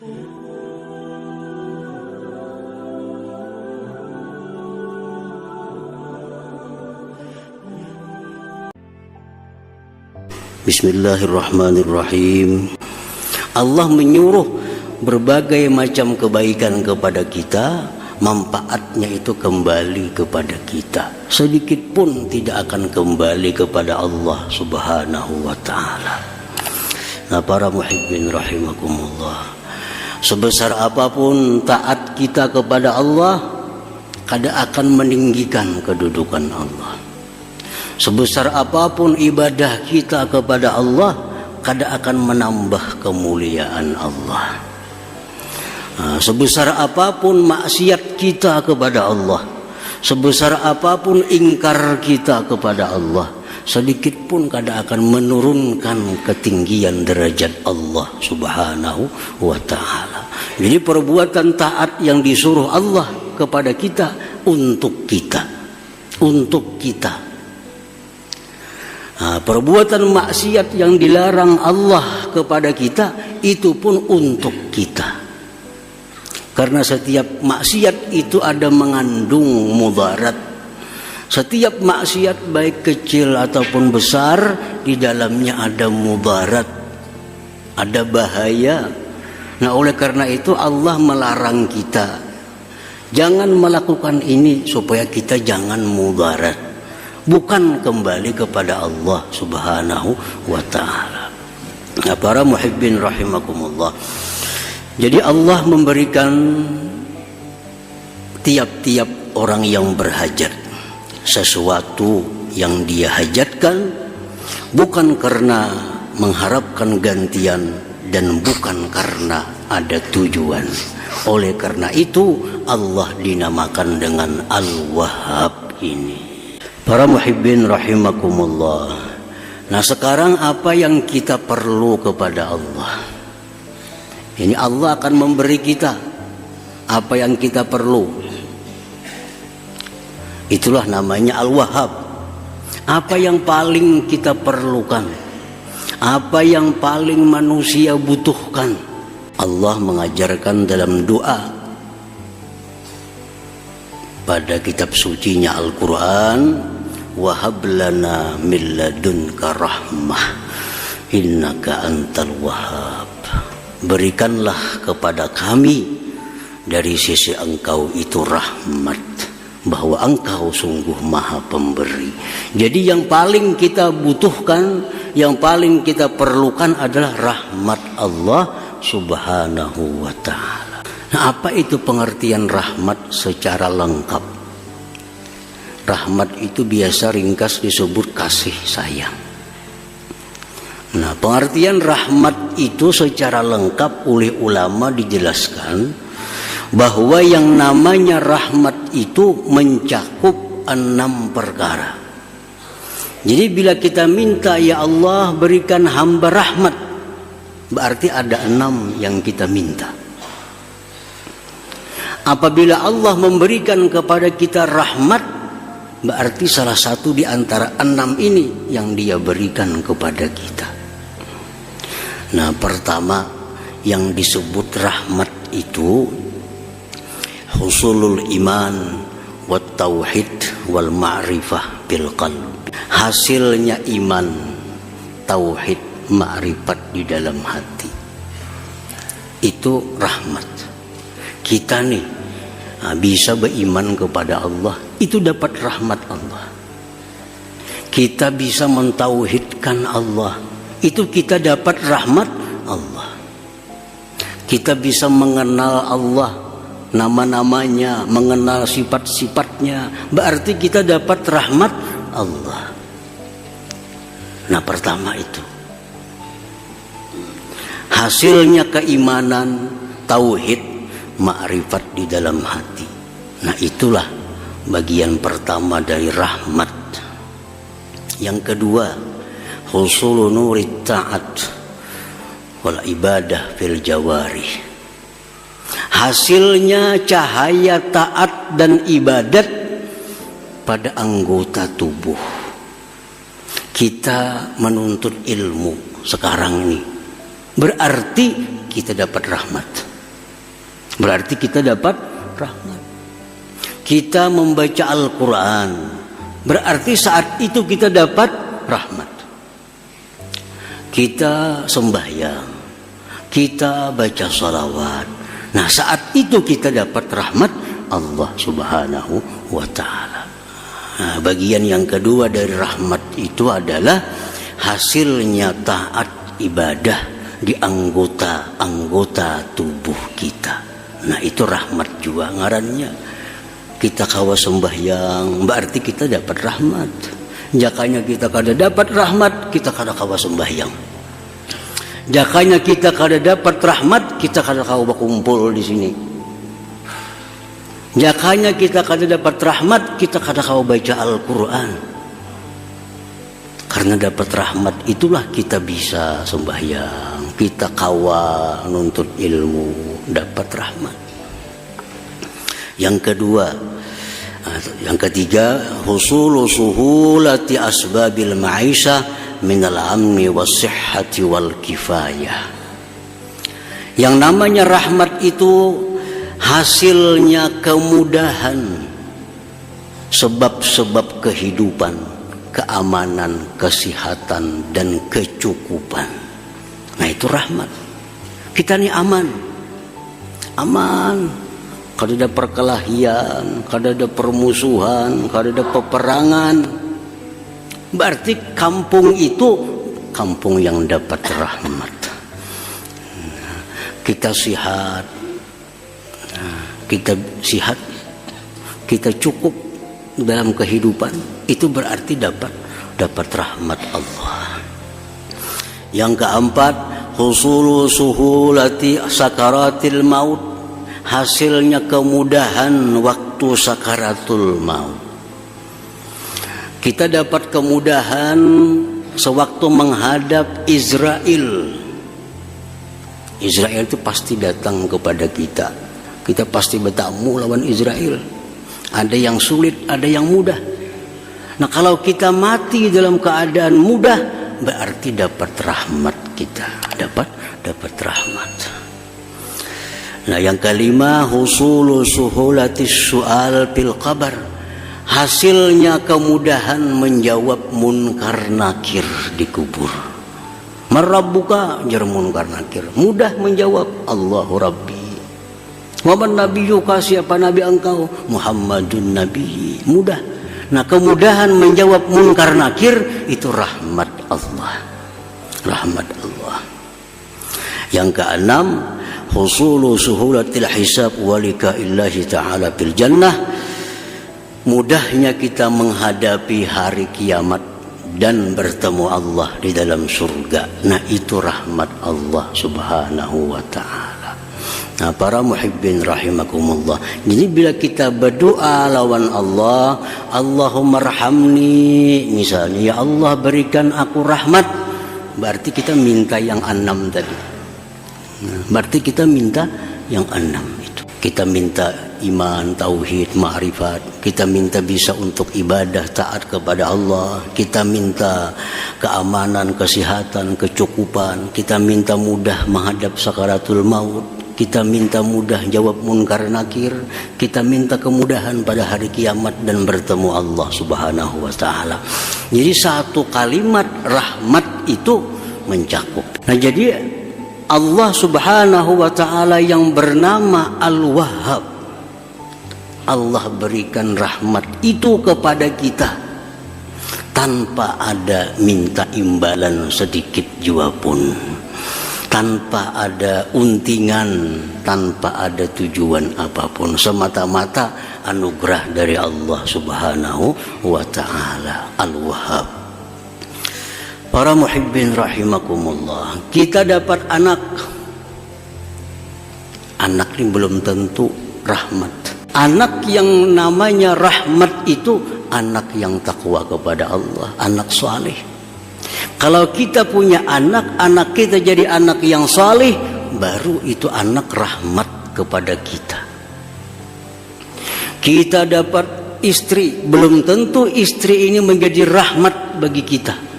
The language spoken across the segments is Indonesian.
Bismillahirrahmanirrahim. Allah menyuruh berbagai macam kebaikan kepada kita, manfaatnya itu kembali kepada kita. Sedikit pun tidak akan kembali kepada Allah Subhanahu wa ta'ala. Nah, para muhibbin rahimakumullah, sebesar apapun taat kita kepada Allah, kada akan meninggikan kedudukan Allah. Sebesar apapun ibadah kita kepada Allah, kada akan menambah kemuliaan Allah. Sebesar apapun maksiat kita kepada Allah, sebesar apapun ingkar kita kepada Allah, sedikit pun kada akan menurunkan ketinggian derajat Allah Subhanahu wa ta'ala. Jadi perbuatan taat yang disuruh Allah kepada kita untuk kita, untuk kita. Perbuatan maksiat yang dilarang Allah kepada kita itu pun untuk kita. Karena setiap maksiat itu ada mengandung mudarat. Setiap maksiat baik kecil ataupun besar, di dalamnya ada mudarat, ada bahaya. Nah, oleh karena itu Allah melarang kita, jangan melakukan ini supaya kita jangan mudarat. Bukan kembali kepada Allah Subhanahu wa ta'ala. Nah, para muhibbin rahimakumullah, jadi Allah memberikan tiap-tiap orang yang berhajat sesuatu yang dia hajatkan, bukan karena mengharapkan gantian dan bukan karena ada tujuan. Oleh karena itu Allah dinamakan dengan Al-Wahhab ini. Para muhibbin rahimakumullah. Nah, sekarang apa yang kita perlu kepada Allah? Ini Allah akan memberi kita apa yang kita perlu. Itulah namanya Al-Wahhab. Apa yang paling kita perlukan, apa yang paling manusia butuhkan, Allah mengajarkan dalam doa pada kitab sucinya Al-Quran, wahab lana min ladunka rahmah innaka antal wahhab. Berikanlah kepada kami dari sisi engkau itu rahmat, bahwa engkau sungguh maha pemberi. Jadi yang paling kita butuhkan, yang paling kita perlukan adalah rahmat Allah Subhanahu wa ta'ala. Nah, apa itu pengertian rahmat secara lengkap? Rahmat itu biasa ringkas disebut kasih sayang. Nah, pengertian rahmat itu secara lengkap oleh ulama dijelaskan bahwa yang namanya rahmat itu mencakup 6 perkara. Jadi bila kita minta, ya Allah berikan hamba rahmat, berarti ada 6 yang kita minta. Apabila Allah memberikan kepada kita rahmat, berarti salah satu di antara 6 ini yang dia berikan kepada kita. Nah, pertama yang disebut rahmat itu husulul iman wat tauhid wal ma'rifah bil qalb. Hasilnya iman, tauhid, ma'rifat di dalam hati. Itu rahmat. Kita nih bisa beriman kepada Allah, itu dapat rahmat Allah. Kita bisa mentauhidkan Allah, itu kita dapat rahmat Allah. Kita bisa mengenal Allah, nama-namanya, mengenal sifat-sifatnya, berarti kita dapat rahmat Allah. Nah, pertama itu hasilnya keimanan, tauhid, ma'rifat di dalam hati. Nah, itulah bagian pertama dari rahmat. Yang kedua, husulu nurit ta'at wal ibadah fil jawarih. Hasilnya cahaya taat dan ibadat pada anggota tubuh. Kita menuntut ilmu sekarang ini, berarti kita dapat rahmat. berarti kita dapat rahmat. Kita membaca Al-Quran, berarti saat itu kita dapat rahmat. Kita sembahyang, kita baca salawat, nah saat itu kita dapat rahmat Allah Subhanahu wa ta'ala. Nah, bagian yang kedua dari rahmat itu adalah hasilnya taat ibadah di anggota-anggota tubuh kita. Nah itu rahmat juga ngarannya. Kita kawa sembahyang, berarti kita dapat rahmat. Jakanya kita kada dapat rahmat, kita kada kawa sembahyang. Jakanya kita kada dapat rahmat, kita kada kawa berkumpul di sini. Jakanya kita kada dapat rahmat, kita kada kawa baca Al-Quran. Karena dapat rahmat itulah kita bisa sembahyang, kita kawa nuntut ilmu, dapat rahmat. Yang kedua, yang ketiga, husulu suhulati asbabil ma'isha minal amni was-sihhati wal kifayah. Yang namanya rahmat itu hasilnya kemudahan, sebab-sebab kehidupan, keamanan, kesehatan, dan kecukupan. Nah itu rahmat. Kita ini aman, kada ada perkelahian, kada ada permusuhan, kada ada peperangan. Berarti kampung itu kampung yang dapat rahmat. Kita sehat, kita cukup dalam kehidupan, itu berarti dapat rahmat Allah. Yang keempat, husulu suhulati sakaratil maut, hasilnya kemudahan waktu sakaratul maut. Kita dapat kemudahan sewaktu menghadap Israel. Israel itu pasti datang kepada kita. Kita pasti bertamu lawan Israel. Ada yang sulit, ada yang mudah. Nah kalau kita mati dalam keadaan mudah, berarti dapat rahmat kita. Dapat rahmat. Nah yang kelima, husulu suhulatis su'al fil qabar, hasilnya kemudahan menjawab munkar nakir di kubur. Marabbuka jar munkar nakir, mudah menjawab Allahu Rabbi. Waman nabiyuka, siapa nabi engkau? Muhammadun nabi, mudah. Nah kemudahan menjawab munkar nakir itu rahmat Allah. Rahmat Allah. Yang keenam, husulu suhulatil hisab walika illahi ta'ala fil jannah, mudahnya kita menghadapi hari kiamat dan bertemu Allah di dalam surga. Nah itu rahmat Allah Subhanahu wa ta'ala. Nah para muhibbin rahimakumullah, jadi bila kita berdoa lawan Allah, Allahumma rahamni misalnya, ya Allah berikan aku rahmat, berarti kita minta yang 6 tadi. Berarti kita minta yang 6 itu. Kita minta iman, tauhid, ma'rifat. Kita minta bisa untuk ibadah, taat kepada Allah. Kita minta keamanan, kesehatan, kecukupan. Kita minta mudah menghadap sakaratul maut. Kita minta mudah jawab munkar nakir. Kita minta kemudahan pada hari kiamat dan bertemu Allah Subhanahu wa ta'ala. Jadi satu kalimat rahmat itu mencakup. Nah jadi Allah Subhanahu wa ta'ala yang bernama Al-Wahhab, Allah berikan rahmat itu kepada kita tanpa ada minta imbalan sedikit jua pun, tanpa ada untingan, tanpa ada tujuan apapun, semata-mata anugerah dari Allah Subhanahu wa ta'ala. Al-Wahhab. Para muhibbin rahimakumullah, kita dapat anak ini belum tentu rahmat. Anak yang namanya rahmat itu anak yang takwa kepada Allah, anak saleh. Kalau kita punya anak kita jadi anak yang saleh, baru itu anak rahmat kepada kita. Kita dapat istri, belum tentu istri ini menjadi rahmat bagi kita.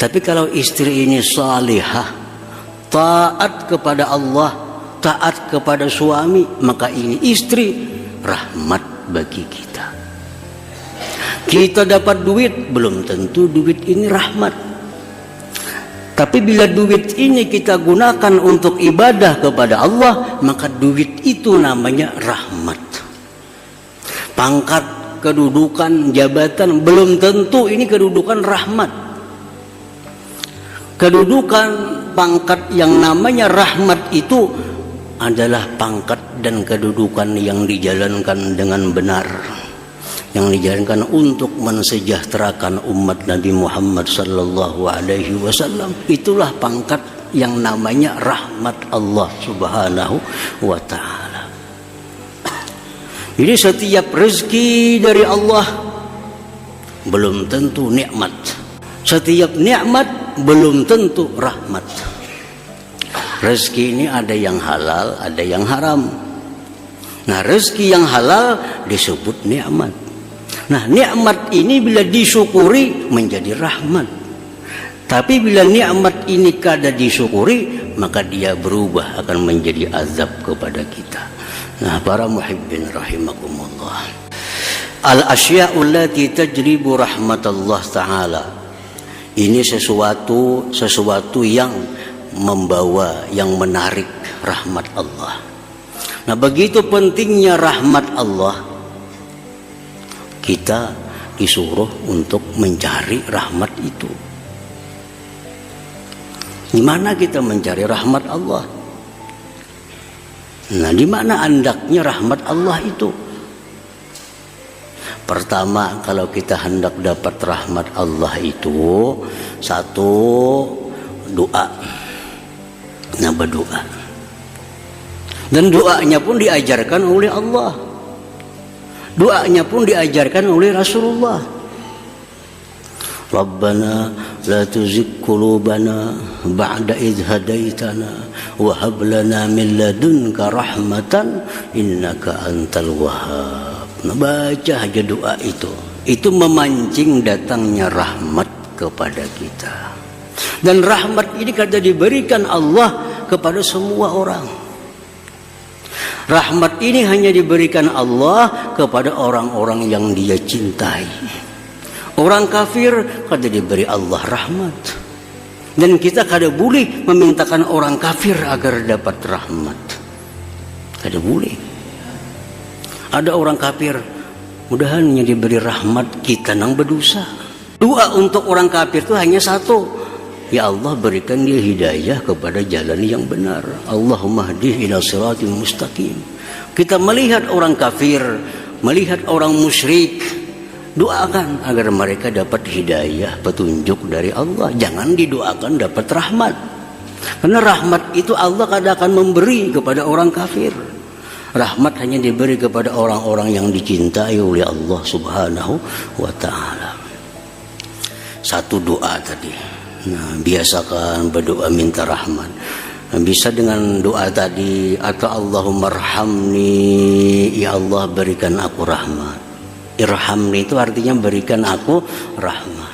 Tapi kalau istri ini salihah, taat kepada Allah, taat kepada suami, maka ini istri rahmat bagi kita. Kita dapat duit, belum tentu duit ini rahmat. Tapi bila duit ini kita gunakan untuk ibadah kepada Allah, maka duit itu namanya rahmat. Pangkat, kedudukan, jabatan, belum tentu ini kedudukan rahmat. Kedudukan, pangkat yang namanya rahmat itu adalah pangkat dan kedudukan yang dijalankan dengan benar, yang dijalankan untuk mensejahterakan umat Nabi Muhammad sallallahu alaihi wasallam. Itulah pangkat yang namanya rahmat Allah Subhanahu wa taala. Jadi setiap rezeki dari Allah belum tentu nikmat. Setiap nikmat belum tentu rahmat. Rezeki ini ada yang halal, ada yang haram. Nah, rezeki yang halal disebut nikmat. Nah, nikmat ini bila disyukuri menjadi rahmat. Tapi bila nikmat ini kada disyukuri, maka dia berubah akan menjadi azab kepada kita. Nah, para muhibbin rahimakumullah. Al-asya'u allati tajribu rahmatallah ta'ala. Ini sesuatu yang membawa, yang menarik rahmat Allah. Nah, begitu pentingnya rahmat Allah, kita disuruh untuk mencari rahmat itu. Di mana kita mencari rahmat Allah? Nah, di mana andaknya rahmat Allah itu? Pertama, kalau kita hendak dapat rahmat Allah itu, satu, doa. Nah, berdoa. Dan doanya pun diajarkan oleh Allah. Doanya pun diajarkan oleh Rasulullah. Rabbana la tuzigh qulubana ba'da idh hadaitana wa hab lana min ladunka rahmatan innaka antal wahhab. Nah, baca aja doa itu memancing datangnya rahmat kepada kita. Dan rahmat ini kada diberikan Allah kepada semua orang. Rahmat ini hanya diberikan Allah kepada orang-orang yang Dia cintai. Orang kafir kada diberi Allah rahmat. Dan kita kada boleh memintakan orang kafir agar dapat rahmat. Kada boleh. Ada orang kafir, mudahannya diberi rahmat, kita nang berdosa. Doa untuk orang kafir itu hanya satu. Ya Allah, berikan dia hidayah kepada jalan yang benar. Allahumma hdih ila siratil mustaqim. Kita melihat orang kafir, melihat orang musyrik, doakan agar mereka dapat hidayah, petunjuk dari Allah. Jangan didoakan dapat rahmat. Karena rahmat itu Allah kadang akan memberi kepada orang kafir. Rahmat hanya diberi kepada orang-orang yang dicintai oleh Allah Subhanahu wa ta'ala. Satu doa tadi. Nah, biasakan berdoa minta rahmat. Nah, bisa dengan doa tadi, atau Allahumma arhamni, ya Allah berikan aku rahmat. Irhamni itu artinya berikan aku rahmat.